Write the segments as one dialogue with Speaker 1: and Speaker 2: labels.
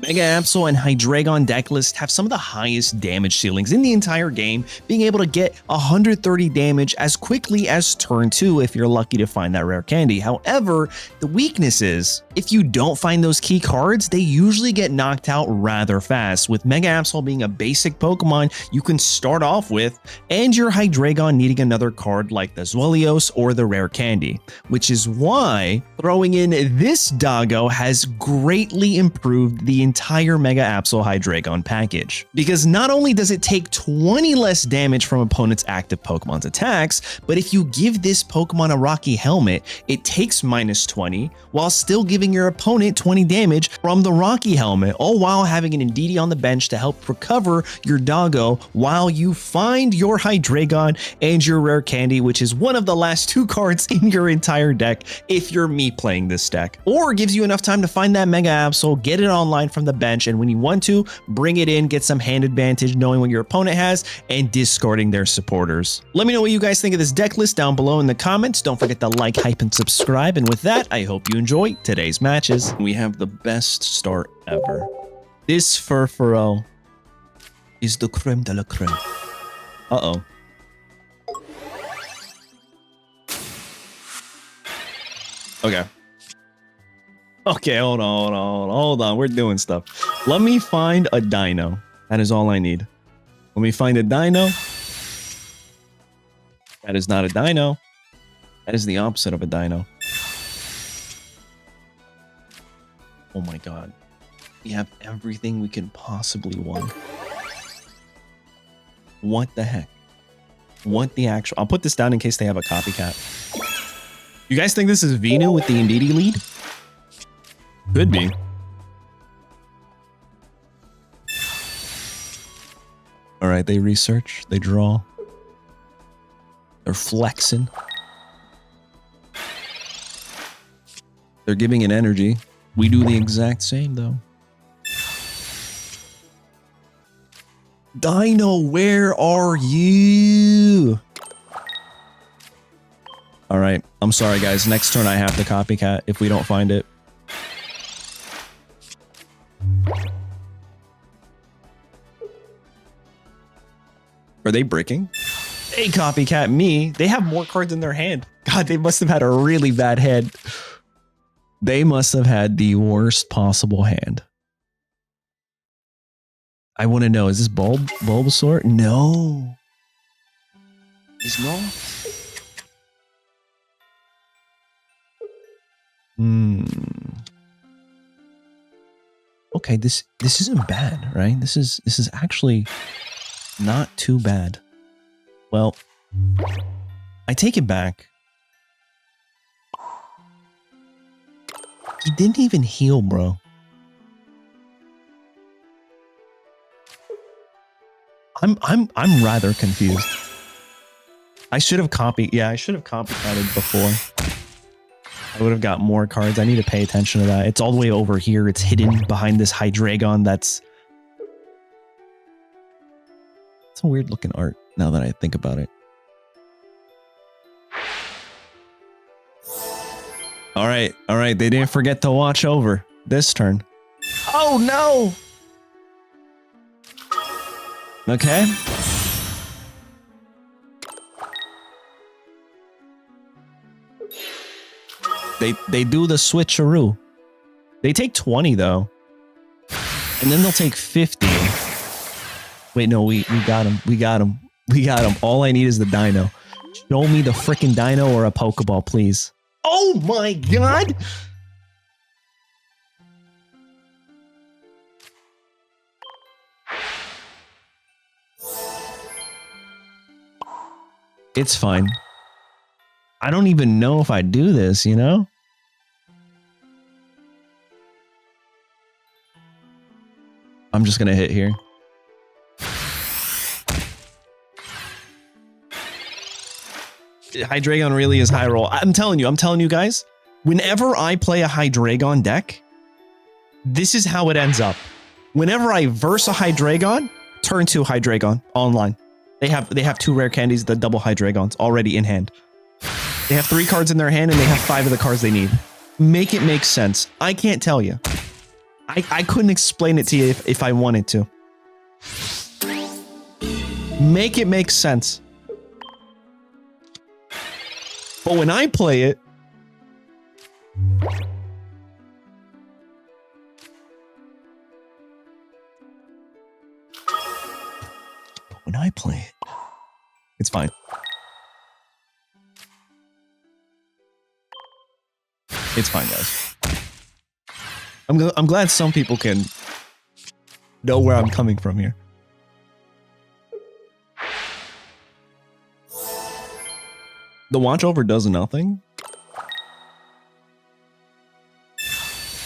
Speaker 1: Mega Absol and Hydreigon Decklist have some of the highest damage ceilings in the entire game, being able to get 130 damage as quickly as turn 2 if you're lucky to find that rare candy. However, the weakness is, if you don't find those key cards, they usually get knocked out rather fast, with Mega Absol being a basic Pokemon you can start off with, and your Hydreigon needing another card like the Zwellios or the rare candy, which is why throwing in this doggo has greatly improved the entire Mega Absol Hydreigon package. Because not only does it take 20 less damage from opponents' active Pokemon's attacks, but if you give this Pokemon a Rocky Helmet, it takes -20 while still giving your opponent 20 damage from the Rocky Helmet, all while having an Indeedee on the bench to help recover your doggo while you find your Hydreigon and your rare candy, which is one of the last 2 cards in your entire deck if you're me playing this deck. Or gives you enough time to find that Mega Absol, get it online from the bench, and when you want to, bring it in, get some hand advantage knowing what your opponent has and discarding their supporters. Let me know what you guys think of this deck list down below in the comments. Don't forget to like, hype, and subscribe. And with that, I hope you enjoy today's matches. We have the best start ever. This Furfrou is the creme de la creme. Uh-oh. Okay. Okay, hold on. We're doing stuff. Let me find a dino. That is all I need. Let me find a dino. That is not a dino. That is the opposite of a dino. Oh my god. We have everything we can possibly want. What the heck? What the actual... I'll put this down in case they have a copycat. You guys think this is Venu with the Indeedee lead? Could be. All right, they research, they draw. They're flexing. They're giving it energy. We do the exact same, though. Dino, where are you? All right, I'm sorry, guys. Next turn, I have the copycat if we don't find it. Are they bricking? They copycat me. They have more cards in their hand. God, they must have had a really bad hand. They must have had the worst possible hand. I want to know, is this Bulbasaur? No. It's not. Okay, this isn't bad, right? This is actually not too bad. Well, I take it back. He didn't even heal, bro. I'm rather confused. I should have copied. Yeah, I should have copycatted before. I would have got more cards. I need to pay attention to that. It's all the way over here. It's hidden behind this Hydreigon. That's a weird looking art now that I think about it. All right. They didn't forget to watch over this turn. Oh no. Okay. They do the switcheroo. They take 20 though. And then they'll take 50. Wait, no, we got him. We got him. All I need is the dino. Show me the freaking dino or a Pokeball, please. Oh my god! It's fine. I don't even know if I do this, you know? I'm just gonna hit here. Hydreigon really is high roll. I'm telling you guys, whenever I play a Hydreigon deck, this is how it ends up. Whenever I verse a Hydreigon, turn 2 Hydreigon online. They have 2 rare candies, the double Hydreigons already in hand. They have 3 cards in their hand and they have 5 of the cards they need. Make it make sense. I can't tell you. I couldn't explain it to you if I wanted to. Make it make sense. But when I play it, it's fine. It's fine, guys. I'm glad some people can know where I'm coming from here. The watchover does nothing.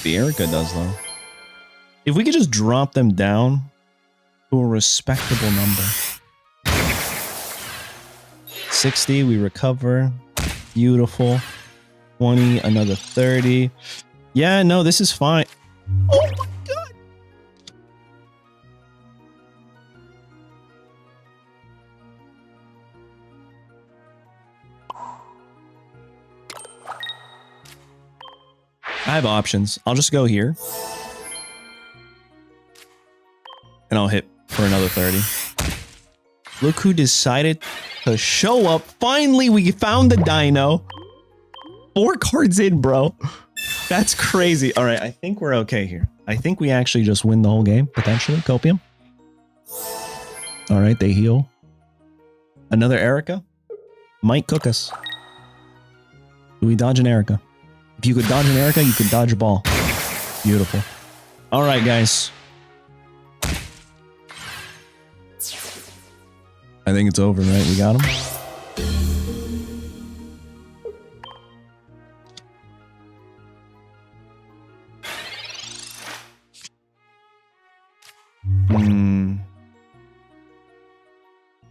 Speaker 1: The Erica does, though. If we could just drop them down to a respectable number. 60, we recover. Beautiful. 20, another 30. Yeah, no, this is fine. Oh my god! I have options. I'll just go here. And I'll hit for another 30. Look who decided to show up. Finally, we found the dino. 4 cards in, bro. That's crazy. All right, I think we're okay here. I think we actually just win the whole game, potentially. Copium. All right, they heal. Another Erica. Might cook us. Do we dodge an Erica? If you could dodge an Erica, you could dodge a ball. Beautiful. All right, guys. I think it's over, right? We got him.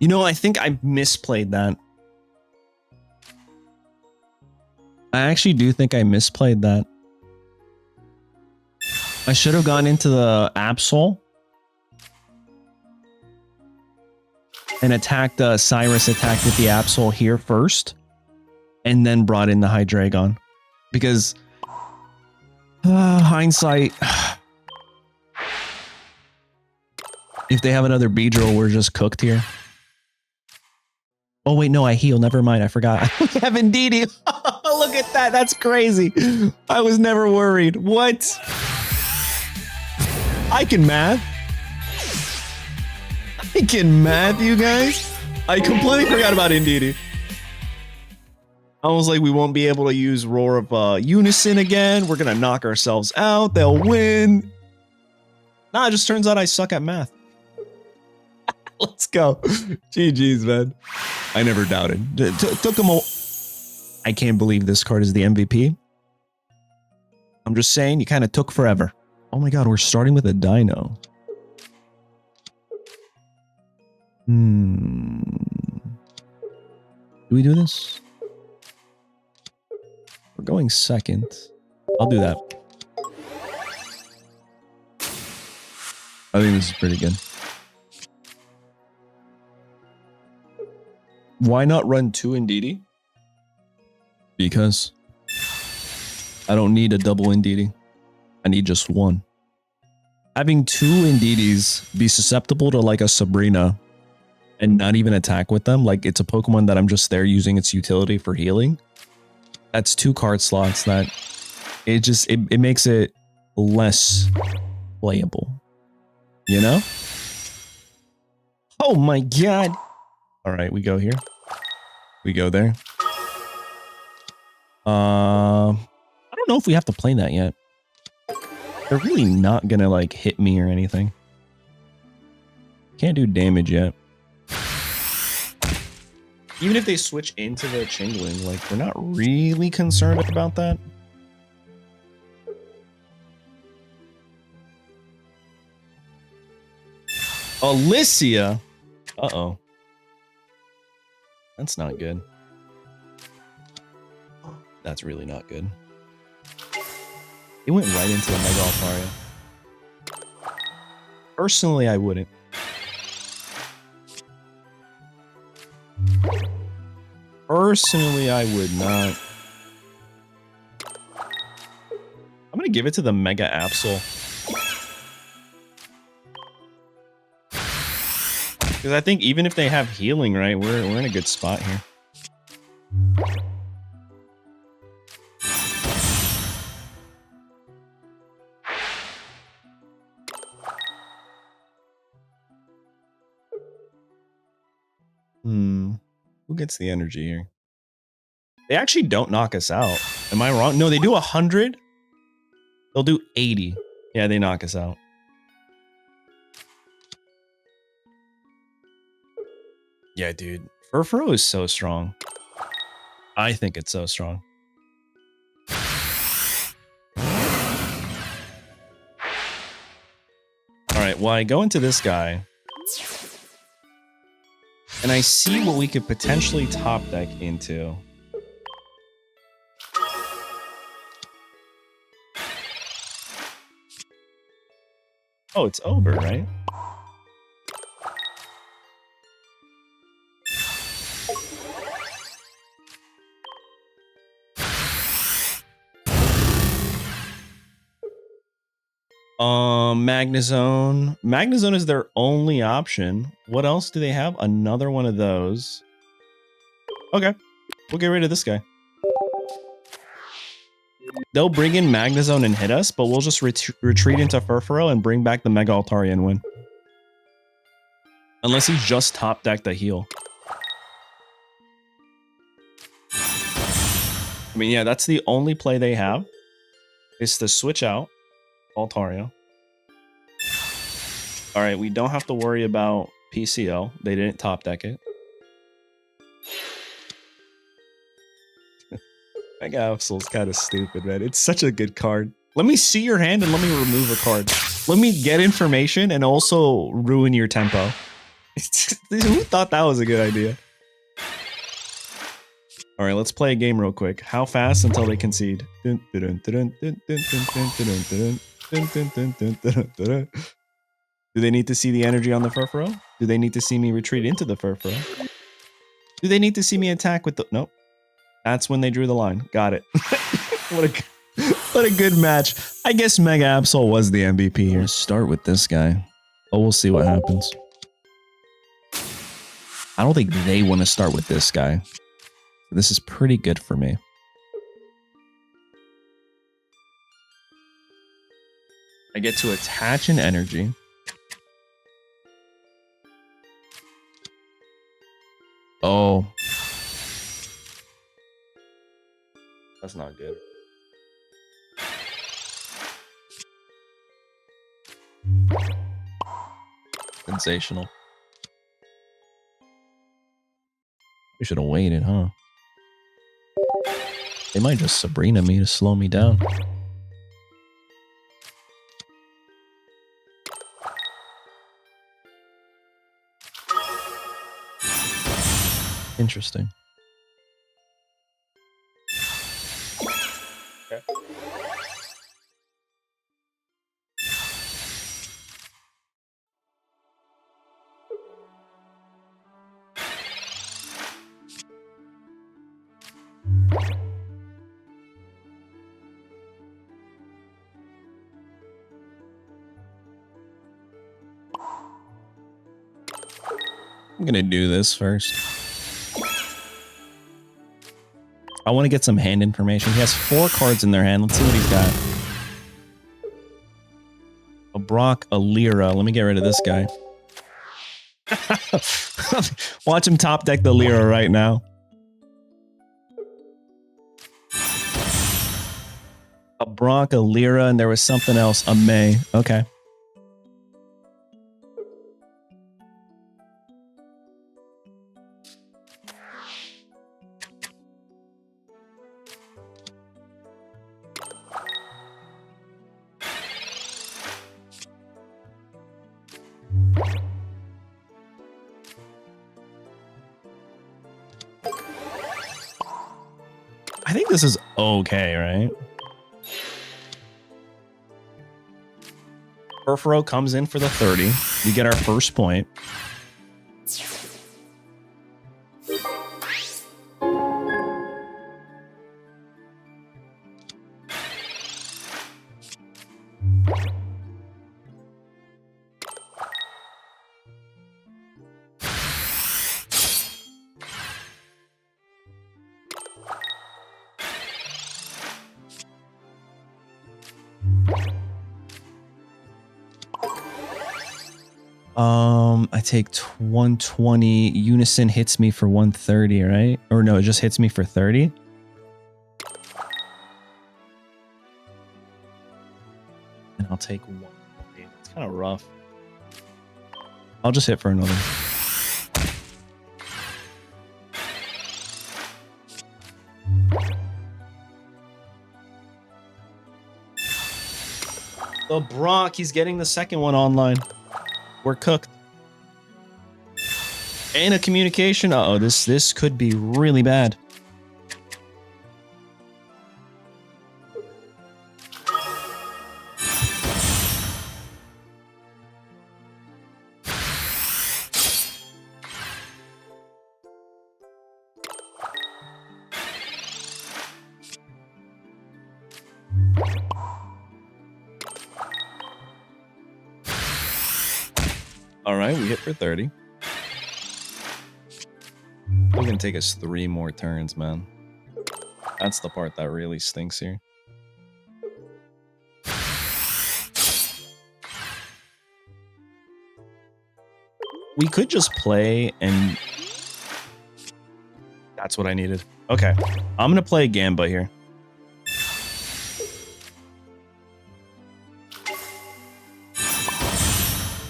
Speaker 1: You know, I think I misplayed that. I actually do think I misplayed that. I should have gone into the Absol and attacked Cyrus attacked with the Absol here first and then brought in the Hydreigon. Because hindsight, if they have another Beedrill, we're just cooked here. Oh wait, no, I heal. Never mind, I forgot. We have Indeedee. Look at that. That's crazy. I was never worried. What? I can math. I can math, you guys. I completely forgot about Indeedee. I was like, we won't be able to use Roar of Unison again. We're going to knock ourselves out. They'll win. Nah, it just turns out I suck at math. Let's go. GG's, man. I never doubted. Took him a... I can't believe this card is the MVP. I'm just saying, you kind of took forever. Oh my god, we're starting with a dino. Do we do this? We're going second. I'll do that. I think this is pretty good. Why not run 2 Indeedee? Because I don't need a double Indeedee. I need just 1. Having 2 Indeedees be susceptible to like a Sabrina and not even attack with them, like it's a Pokemon that I'm just there using its utility for healing. That's 2 card slots that it makes it less playable. You know? Oh my god. All right, we go here. We go there. I don't know if we have to play that yet. They're really not gonna like hit me or anything. Can't do damage yet. Even if they switch into the Chingling, like we're not really concerned about that. Alicia. Uh-oh. That's not good. That's really not good. It went right into the Mega Alfaria. Personally, I wouldn't. Personally, I would not. I'm gonna give it to the Mega Absol. Because I think even if they have healing, right, we're in a good spot here. Who gets the energy here? They actually don't knock us out. Am I wrong? No, they do 100. They'll do 80. Yeah, they knock us out. Yeah, dude. Furfrou is so strong. I think it's so strong. All right, well, I go into this guy. And I see what we could potentially top deck into. Oh, it's over, right? Magnezone. Magnezone is their only option. What else do they have? Another one of those. Okay, we'll get rid of this guy. They'll bring in Magnezone and hit us, but we'll just retreat into Furfrou and bring back the Mega Altari and win. Unless he just top decked the heal. I mean, yeah, that's the only play they have. Is to switch out Altaria. All right, we don't have to worry about PCO. They didn't top deck it. Mega Absol's kind of stupid, man. It's such a good card. Let me see your hand and let me remove a card. Let me get information and also ruin your tempo. Who thought that was a good idea? All right, let's play a game real quick. How fast until they concede? Do they need to see the energy on the Furfrou? Do they need to see me retreat into the Furfrou? Do they need to see me attack with the... Nope. That's when they drew the line. Got it. What a good match. I guess Mega Absol was the MVP here. Start with this guy. Oh, we'll see what happens. I don't think they want to start with this guy. This is pretty good for me. I get to attach an energy. Oh. That's not good. Sensational. We should have waited, huh? They might just Sabrina me to slow me down. Interesting. Okay. I'm gonna do this first. I want to get some hand information. He has 4 cards in their hand. Let's see what he's got. A Brock, a Lyra. Let me get rid of this guy. Watch him top deck the Lyra right now. A Brock, a Lyra, and there was something else. A May. Okay. I think this is okay, right? Furfrou comes in for the 30. We get our first point. I take 120. Unison hits me for 130, right? Or no, it just hits me for 30. And I'll take 1. It's kind of rough. I'll just hit for another. The Brock, he's getting the second one online. We're cooked. And a communication. Uh-oh, this could be really bad. All right, we hit for 30. It's gonna take us 3 more turns, man. That's the part that really stinks here. We could just play and... That's what I needed. Okay, I'm gonna play Gamba here.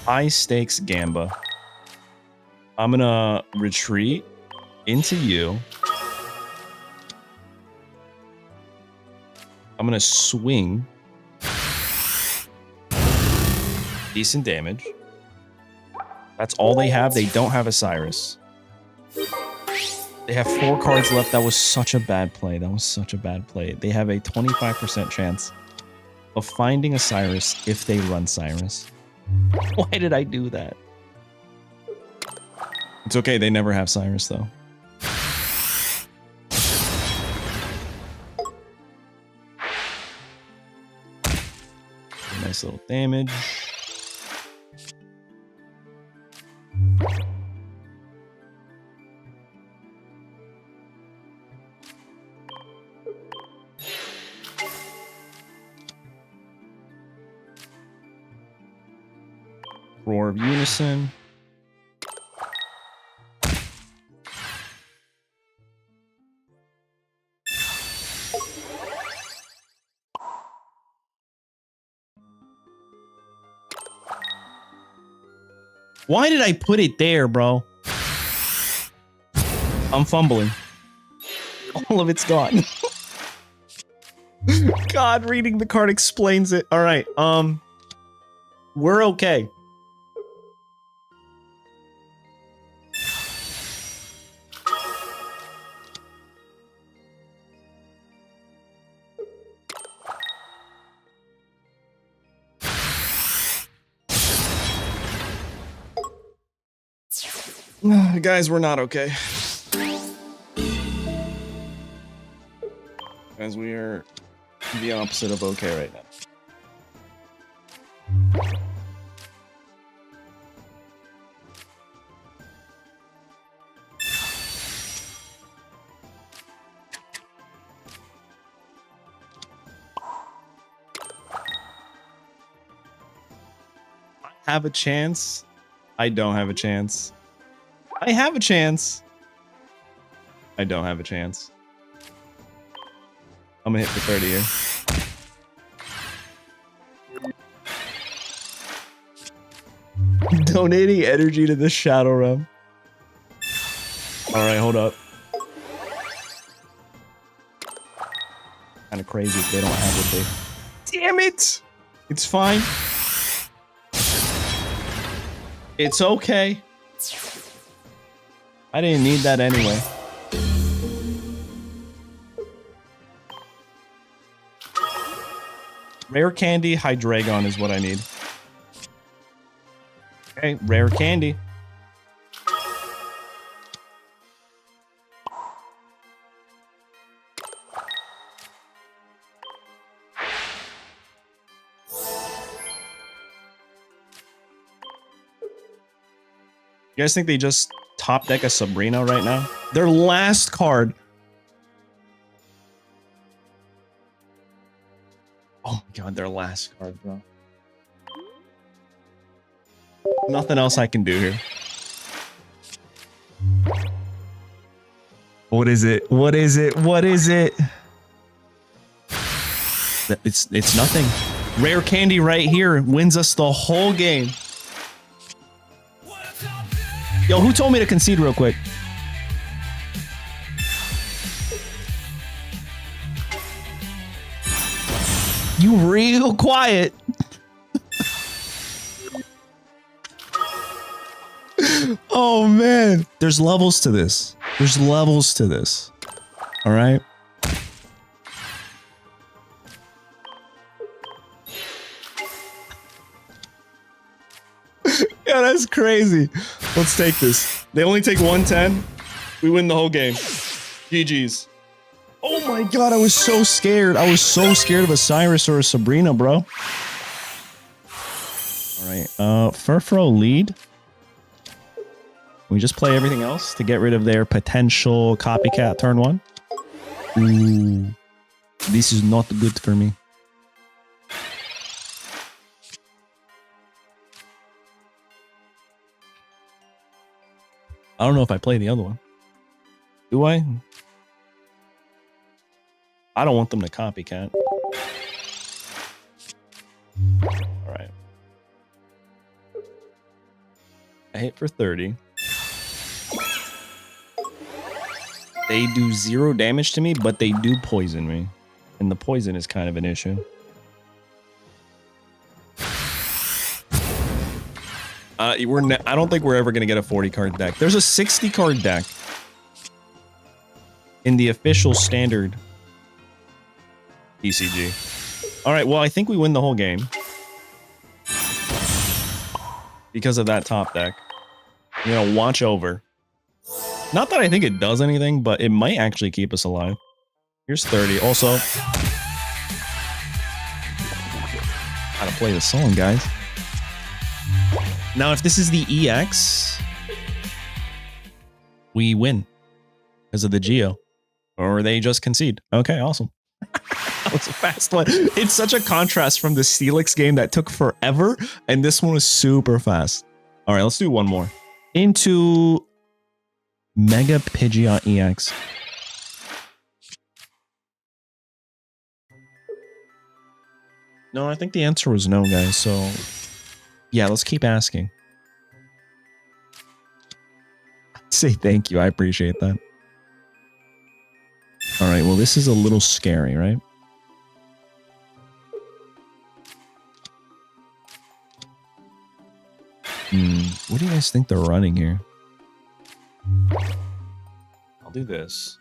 Speaker 1: High stakes Gamba. I'm gonna retreat into you. I'm gonna swing. Decent damage. That's all they have. They don't have a Cyrus. They have 4 cards left. That was such a bad play. That was such a bad play. They have a 25% chance of finding a Cyrus if they run Cyrus. Why did I do that? It's okay. They never have Cyrus, though. Nice little damage. Roar of Unison. Why did I put it there, bro? I'm fumbling. All of it's gone. God, reading the card explains it. All right, we're okay. Guys, we're not okay. Guys, we are the opposite of okay right now. I have a chance. I don't have a chance. I have a chance. I don't have a chance. I'm gonna hit for 30 here. Donating energy to the Shadow Realm. Alright, hold up. Kind of crazy if they don't have what they... Damn it! It's fine. It's okay. I didn't need that anyway. Rare candy, Hydreigon is what I need. Okay, rare candy. You guys think they just top deck a Sabrina right now? Their last card. Oh my god, their last card, bro. Nothing else I can do here. What is it? What is it? What is it? It's nothing. Rare candy right here wins us the whole game. Yo, who told me to concede real quick? You real quiet. Oh man, there's levels to this. There's levels to this. All right. Yeah, that's crazy. Let's take this. They only take 110. We win the whole game. GG's. Oh my god, I was so scared. I was so scared of a Cyrus or a Sabrina, bro. All right, Furfrou lead. We just play everything else to get rid of their potential copycat turn 1. Ooh, this is not good for me. I don't know if I play the other one. Do I? I don't want them to copycat. All right. I hit for 30. They do 0 damage to me, but they do poison me. And the poison is kind of an issue. I don't think we're ever going to get a 40 card deck. There's a 60 card deck in the official standard TCG. All right, well, I think we win the whole game because of that top deck. You know, watch over. Not that I think it does anything, but it might actually keep us alive. Here's 30. Also, how to play the song, guys. Now, if this is the EX, we win because of the Geo. Or they just concede. Okay, awesome. That was a fast one. It's such a contrast from the Steelix game that took forever, and this one was super fast. All right, let's do one more. Into Mega Pidgeot EX. No, I think the answer was no, guys, so yeah, let's keep asking. Say thank you. I appreciate that. All right, well, this is a little scary, right? What do you guys think they're running here? I'll do this.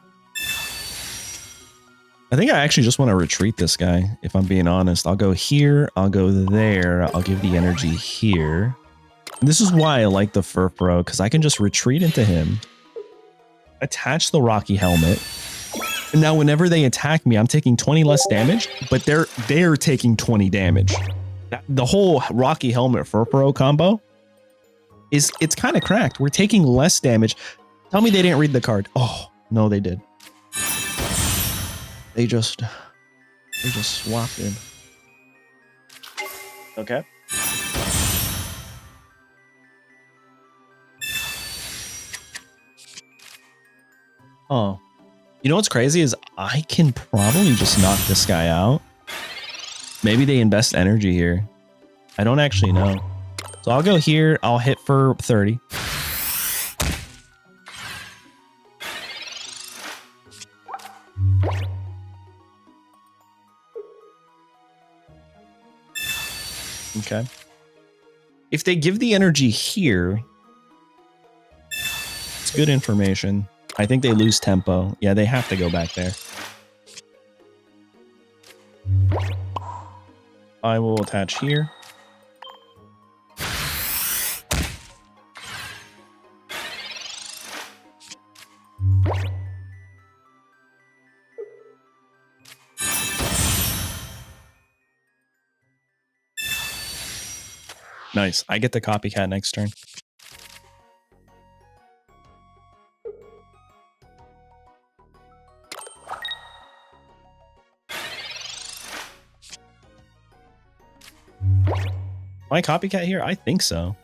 Speaker 1: I think I actually just want to retreat this guy, if I'm being honest. I'll go here, I'll go there, I'll give the energy here. And this is why I like the Furfrou, because I can just retreat into him, attach the Rocky Helmet, and now whenever they attack me, I'm taking 20 less damage, but they're taking 20 damage. The whole Rocky Helmet Furfrou combo it's kind of cracked. We're taking less damage. Tell me they didn't read the card. Oh, no, they did. They just swapped in. Okay. Oh. You know what's crazy is I can probably just knock this guy out. Maybe they invest energy here. I don't actually know. So I'll go here. I'll hit for 30. Okay. If they give the energy here, it's good information. I think they lose tempo. Yeah, they have to go back there. I will attach here. Nice. I get the copycat next turn. Am I copycat here? I think so.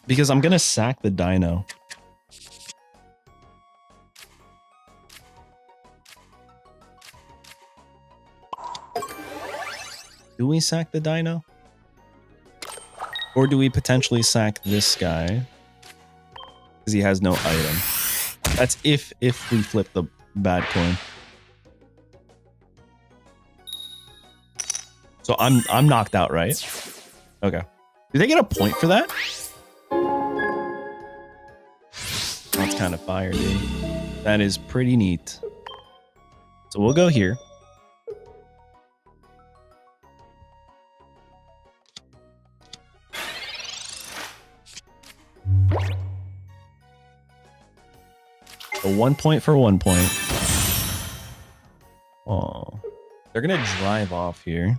Speaker 1: Because I'm gonna sack the dino. Do we sack the dino? Or do we potentially sack this guy? Because he has no item. That's if we flip the bad coin. So I'm knocked out, right? Okay. Do they get a point for that? That's kind of fire, dude. That is pretty neat. So we'll go here. So 1 point for 1 point. Oh, they're gonna drive off here.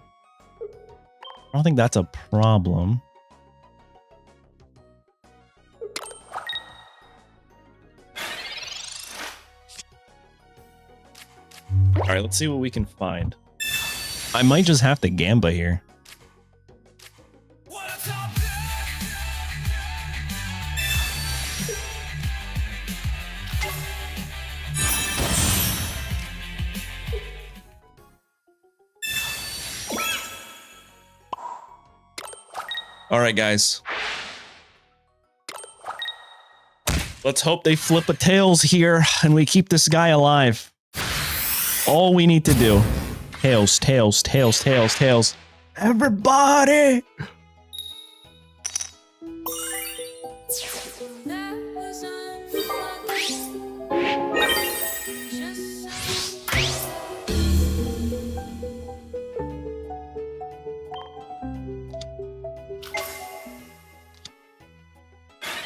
Speaker 1: I don't think that's a problem. All right, let's see what we can find. I might just have to Gamba here. All right, guys. Let's hope they flip a tails here and we keep this guy alive. All we need to do. Tails, tails, tails, tails, tails. Everybody!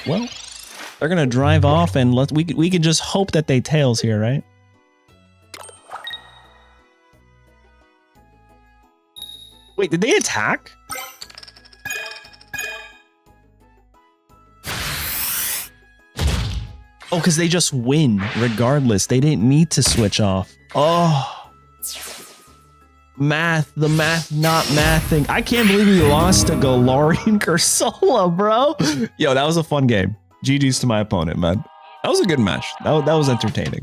Speaker 1: Well, they're gonna drive off, and we can just hope that they tails here, right? Wait, did they attack? Oh, because they just win regardless. They didn't need to switch off. Oh, math, the math not mathing. I can't believe we lost to Galarian Cursola, bro. Yo, that was a fun game. GG's to my opponent, man. That was a good match. That was entertaining.